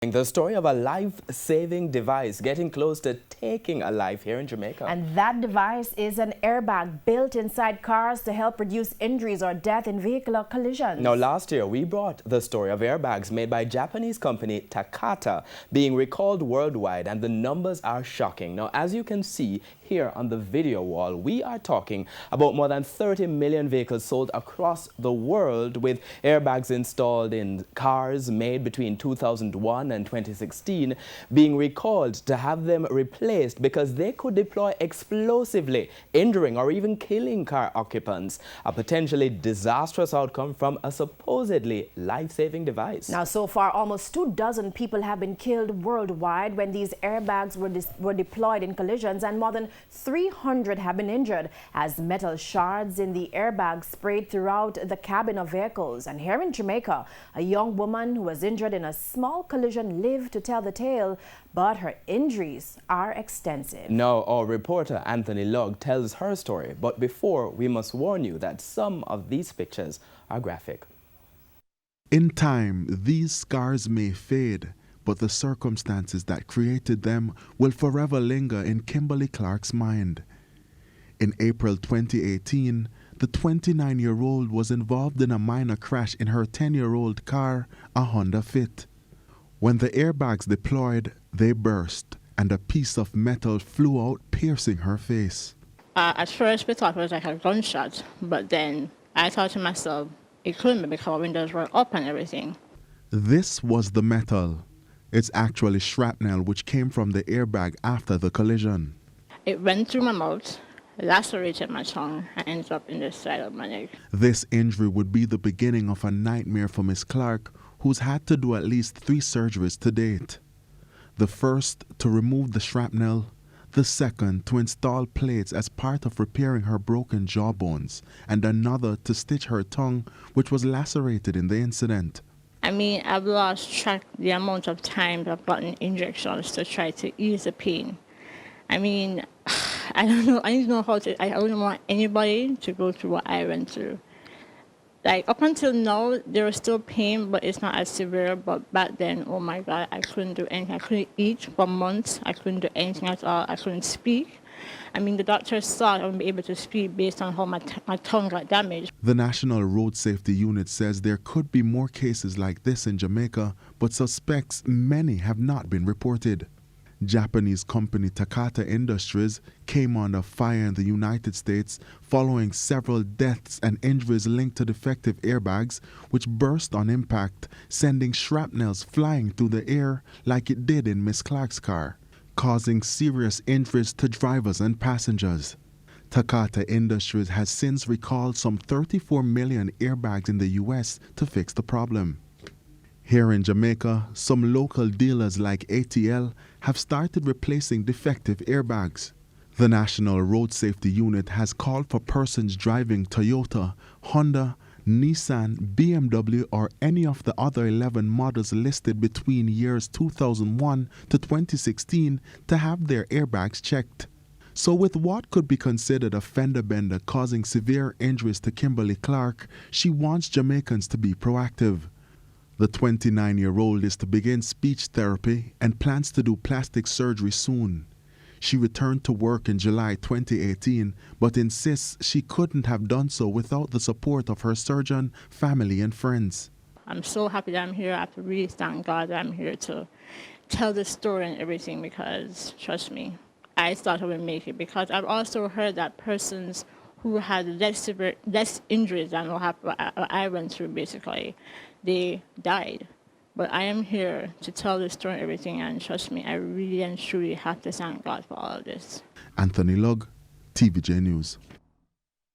The story of a life-saving device getting close to taking a life here in Jamaica. And that device is an airbag built inside cars to help reduce injuries or death in vehicular collisions. Now, last year, we brought the story of airbags made by Japanese company Takata being recalled worldwide, and the numbers are shocking. Now, as you can see here on the video wall, we are talking about more than 30 million vehicles sold across the world with airbags installed in cars made between 2001 and 2016 being recalled to have them replaced because they could deploy explosively, injuring or even killing car occupants, a potentially disastrous outcome from a supposedly life-saving device. Now, so far, almost 24 people have been killed worldwide when these airbags were deployed in collisions, and more than 300 have been injured as metal shards in the airbag sprayed throughout the cabin of vehicles. And here in Jamaica, a young woman who was injured in a small collision lived to tell the tale, but her injuries are extensive. Now, our reporter Anthony Lugg tells her story, but before, we must warn you that some of these pictures are graphic. In time, these scars may fade, but the circumstances that created them will forever linger in Kimberly Clark's mind. In April 2018, the 29-year-old was involved in a minor crash in her 10-year-old car, a Honda Fit. When the airbags deployed, they burst, and a piece of metal flew out, piercing her face. At first, we thought it was like a gunshot, but then I thought to myself, it couldn't be because windows were up and everything. This was the metal. It's actually shrapnel which came from the airbag after the collision. It went through my mouth, lacerated my tongue, and ended up in the side of my neck. This injury would be the beginning of a nightmare for Miss Clark, who's had to do at least 3 surgeries to date. The first to remove the shrapnel, the second to install plates as part of repairing her broken jawbones, and another to stitch her tongue, which was lacerated in the incident. I mean, I've lost track the amount of times I've gotten injections to try to ease the pain. I mean, I don't know. I don't know how to. I don't want anybody to go through what I went through. Like, up until now, there was still pain, but it's not as severe. But back then, oh my God, I couldn't do anything. I couldn't eat for months. I couldn't do anything at all. I couldn't speak. I mean, the doctors thought I wouldn't be able to speak based on how my tongue got damaged. The National Road Safety Unit says there could be more cases like this in Jamaica, but suspects many have not been reported. Japanese company Takata Industries came under fire in the United States following several deaths and injuries linked to defective airbags, which burst on impact, sending shrapnels flying through the air like it did in Miss Clark's car, causing serious injuries to drivers and passengers. Takata Industries has since recalled some 34 million airbags in the U.S. to fix the problem. Here in Jamaica, some local dealers like ATL have started replacing defective airbags. The National Road Safety Unit has called for persons driving Toyota, Honda, Nissan, BMW, or any of the other 11 models listed between years 2001 to 2016 to have their airbags checked. So with what could be considered a fender bender causing severe injuries to Kimberly Clark, she wants Jamaicans to be proactive. The 29-year-old is to begin speech therapy and plans to do plastic surgery soon. She returned to work in July 2018, but insists she couldn't have done so without the support of her surgeon, family, and friends. I'm so happy that I'm here. I have to really thank God that I'm here to tell the story and everything, because, trust me, I thought I would make it, because I've also heard that persons who had less injuries than what I went through, basically, they died. But I am here to tell the story and everything, and trust me, I really and truly have to thank God for all of this. Anthony Lugg, TVJ News.